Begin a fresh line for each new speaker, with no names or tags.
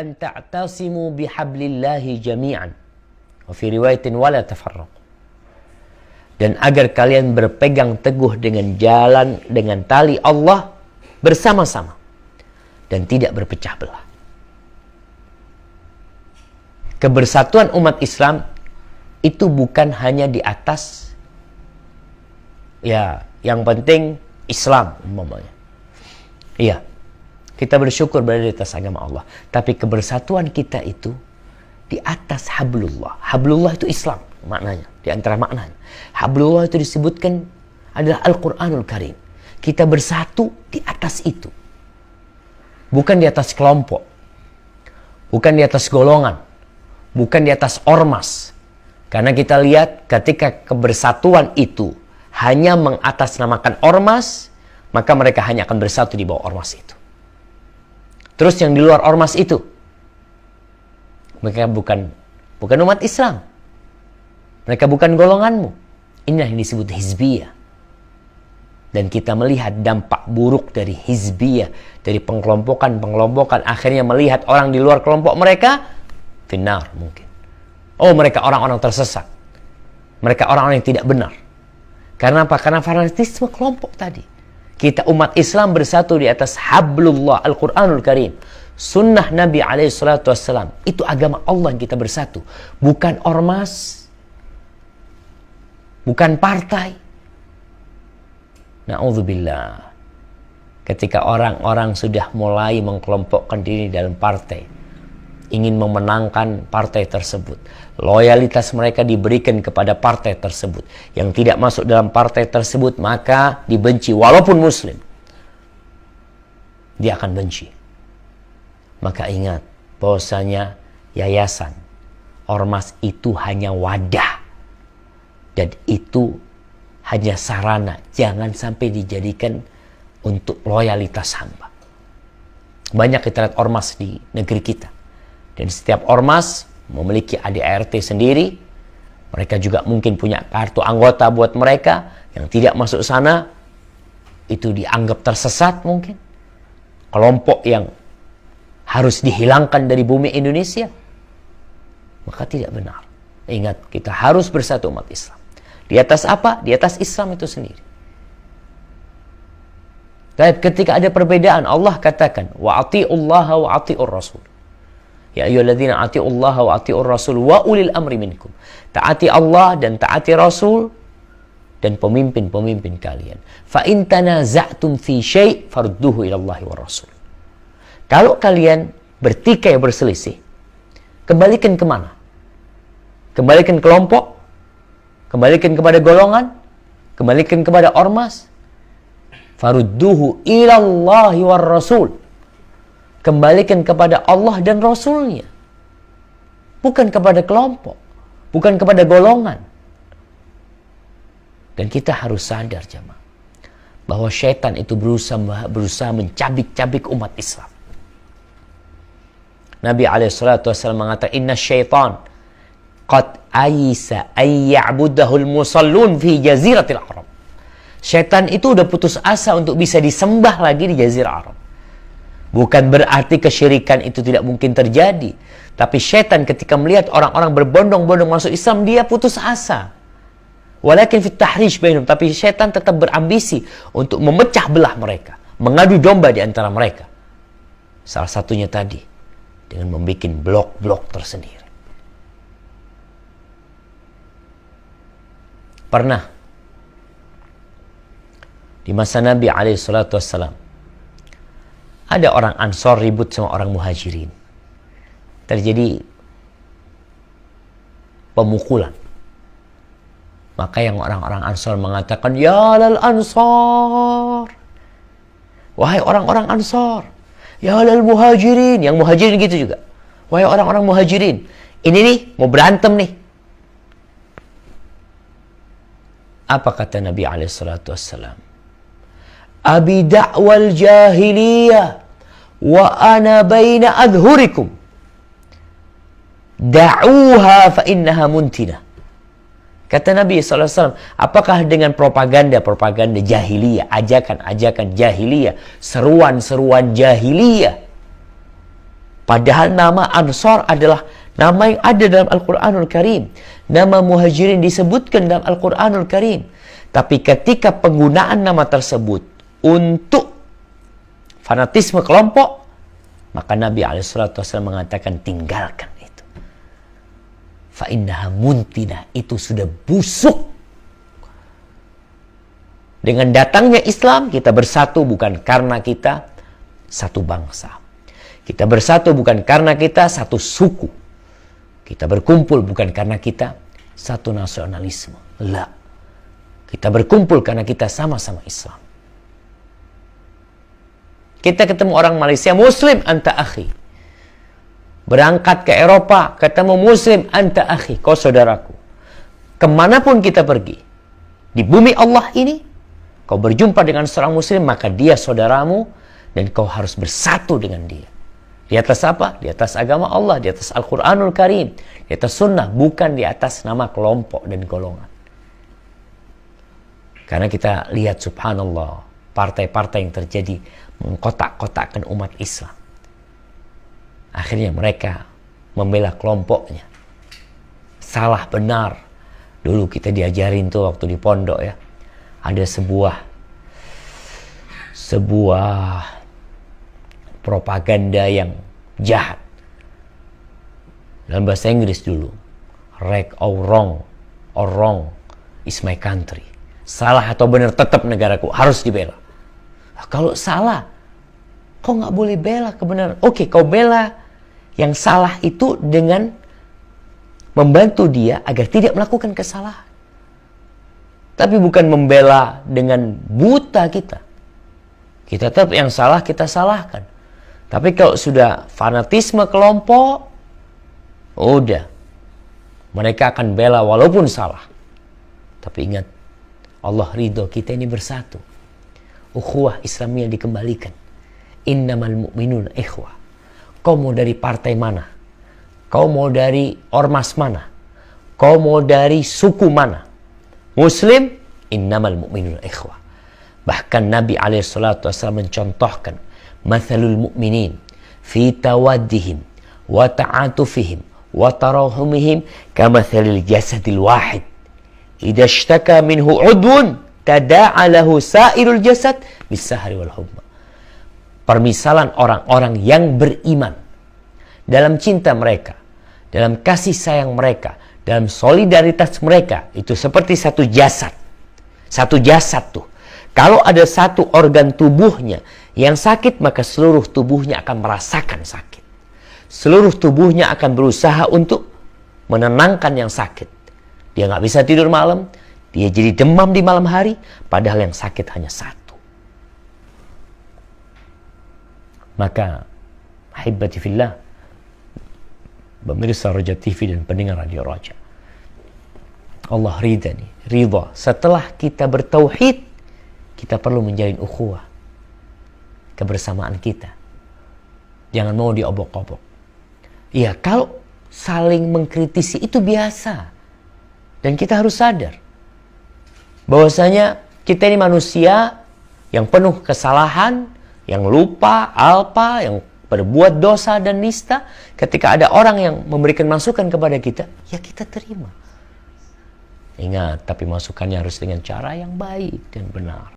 an ta'tasimu bihablillahi jami'an. Wa fi riwayatin wala tafarraqu. Dan agar kalian berpegang teguh dengan tali Allah bersama-sama dan tidak berpecah belah. Kebersatuan umat Islam itu bukan hanya di atas yang penting Islam umpamanya. Iya. Kita bersyukur berada di atas agama Allah. Tapi kebersatuan kita itu di atas hablullah. Hablullah itu Islam maknanya. Di antara maknanya. Hablullah itu disebutkan adalah Al-Quranul Karim. Kita bersatu di atas itu. Bukan di atas kelompok. Bukan di atas golongan. Bukan di atas ormas. Karena kita lihat ketika kebersatuan itu hanya mengatasnamakan ormas, maka mereka hanya akan bersatu di bawah ormas itu. Terus yang di luar ormas itu, mereka bukan umat Islam. Mereka bukan golonganmu. Inilah yang disebut hizbiyah. Dan kita melihat dampak buruk dari hizbiyah, dari pengelompokan, akhirnya melihat orang di luar kelompok mereka, finnar mungkin. Oh, mereka orang-orang tersesat. Mereka orang-orang yang tidak benar. Karena apa? Karena fanatisme kelompok tadi. Kita umat Islam bersatu di atas hablullah, Al-Quranul Karim. Sunnah Nabi SAW. Itu agama Allah yang kita bersatu. Bukan ormas. Bukan partai. Na'udzubillah. Ketika orang-orang sudah mulai mengkelompokkan diri dalam partai, ingin memenangkan partai tersebut, loyalitas mereka diberikan kepada partai tersebut. Yang tidak masuk dalam partai tersebut maka dibenci walaupun muslim. Dia akan benci. Maka ingat bahwasanya yayasan, ormas itu hanya wadah. Dan itu hanya sarana. Jangan sampai dijadikan untuk loyalitas hamba. Banyak kita lihat ormas di negeri kita. Dan setiap ormas memiliki ADART sendiri. Mereka juga mungkin punya kartu anggota buat mereka. Yang tidak masuk sana, itu dianggap tersesat mungkin. Kelompok yang harus dihilangkan dari bumi Indonesia. Maka tidak benar. Ingat, kita harus bersatu umat Islam. Di atas apa? Di atas Islam itu sendiri. Tapi ketika ada perbedaan, Allah katakan, wa ati'ullaha wa ati'ur rasul. Ya ayyuhalladzina ati'ullaha wa ati'ur rasul wa ulil amri minkum. Taati Allah dan taati Rasul dan pemimpin-pemimpin kalian. Fa in tanaza'tum fi syai' farudduhu ila Allahi war Rasul. Kalau kalian bertikai berselisih, kembalikan kemana? Kembalikan kelompok? Kembalikan kepada golongan? Kembalikan kepada ormas? Farudduhu ila Allahi war Rasul. Kembalikan kepada Allah dan Rasulnya. Bukan kepada kelompok. Bukan kepada golongan. Dan kita harus sadar jemaah, bahwa syaitan itu berusaha mencabik-cabik umat Islam. Nabi SAW mengatakan, inna syaitan qad ayisa ayya'budahul musallun fi jaziratil Arab. Syaitan itu udah putus asa untuk bisa disembah lagi di jazirah Arab. Bukan berarti kesyirikan itu tidak mungkin terjadi. Tapi syaitan ketika melihat orang-orang berbondong-bondong masuk Islam, dia putus asa. Walakin fit tahrish bainhum. Tapi syaitan tetap berambisi untuk memecah belah mereka. Mengadu domba di antara mereka. Salah satunya tadi, dengan membuat blok-blok tersendiri. Pernah di masa Nabi SAW, ada orang Ansor ribut sama orang Muhajirin. Terjadi pemukulan. Maka yang orang-orang Ansor mengatakan, ya lal Ansor, wahai orang-orang Ansor, ya lal Muhajirin. Yang Muhajirin gitu juga, wahai orang-orang Muhajirin, ini nih mau berantem nih. Apa kata Nabi SAW? Abi da'wal jahiliyah wa ana baina adhurikum da'uha fa innaha muntina. Kata Nabi SAW, apakah dengan propaganda jahiliyah, ajakan-ajakan jahiliyah, seruan-seruan jahiliyah, Padahal nama Ansar adalah nama yang ada dalam Al-Quranul Karim. Nama Muhajirin disebutkan dalam Al-Quranul Karim. Tapi ketika penggunaan nama tersebut untuk fanatisme kelompok, maka Nabi SAW mengatakan tinggalkan itu. Fa'innaha muntinah, itu sudah busuk. Dengan datangnya Islam, kita bersatu bukan karena kita satu bangsa. Kita bersatu bukan karena kita satu suku. Kita berkumpul bukan karena kita satu nasionalisme. La. Kita berkumpul karena kita sama-sama Islam. Kita ketemu orang Malaysia, Muslim, anta akhi. Berangkat ke Eropa, ketemu Muslim, anta akhi, kau saudaraku. Kemanapun kita pergi, di bumi Allah ini, kau berjumpa dengan seorang Muslim, maka dia saudaramu, dan kau harus bersatu dengan dia. Di atas apa? Di atas agama Allah, di atas Al-Quranul Karim, di atas sunnah, bukan di atas nama kelompok dan golongan. Karena kita lihat subhanallah, partai-partai yang terjadi mengkotak-kotakkan umat Islam. Akhirnya mereka membela kelompoknya. Salah benar. Dulu kita diajarin tuh waktu di pondok ya. Ada sebuah propaganda yang jahat. Dalam bahasa Inggris dulu. Right or wrong is my country. Salah atau benar tetap negaraku, harus dibela. Kalau salah, kau nggak boleh bela kebenaran. Oke, kau bela yang salah itu dengan membantu dia agar tidak melakukan kesalahan. Tapi bukan membela dengan buta kita. Kita tetap yang salah kita salahkan. Tapi kalau sudah fanatisme kelompok, udah. Mereka akan bela walaupun salah. Tapi ingat, Allah ridho kita ini bersatu. Ukhuwah Islamiyah dikembalikan. Innamal mu'minun ikhwah. Kau mau dari partai mana? Kau mau dari ormas mana? Kau mau dari suku mana? Muslim, innamal mu'minun ikhwah. Bahkan Nabi SAW mencontohkan mathalul mu'minin fi tawaddihim wa ta'atufihim wa tarahumihim kamathalil jasadil wahid. Idza ishtaka minhu 'udwun tada'a lahu sa'irul jasad bis-sahri wal humma. Permisalan orang-orang yang beriman dalam cinta mereka, dalam kasih sayang mereka, dalam solidaritas mereka, itu seperti satu jasad. Satu jasad tuh. Kalau ada satu organ tubuhnya yang sakit, maka seluruh tubuhnya akan merasakan sakit. Seluruh tubuhnya akan berusaha untuk menenangkan yang sakit. Dia nggak bisa tidur malam, dia jadi demam di malam hari, padahal yang sakit hanya satu. Maka, ahibati fillah, pemirsa Raja TV dan pendengar Radio Raja, Allah ridha nih, ridha. Setelah kita bertauhid, kita perlu menjalin ukhuwah, kebersamaan kita. Jangan mau diobok-obok. Iya, kalau saling mengkritisi itu biasa. Dan kita harus sadar bahwasanya kita ini manusia yang penuh kesalahan, yang lupa, alpa, yang berbuat dosa dan nista. Ketika ada orang yang memberikan masukan kepada kita, ya kita terima. Ingat, tapi masukannya harus dengan cara yang baik dan benar.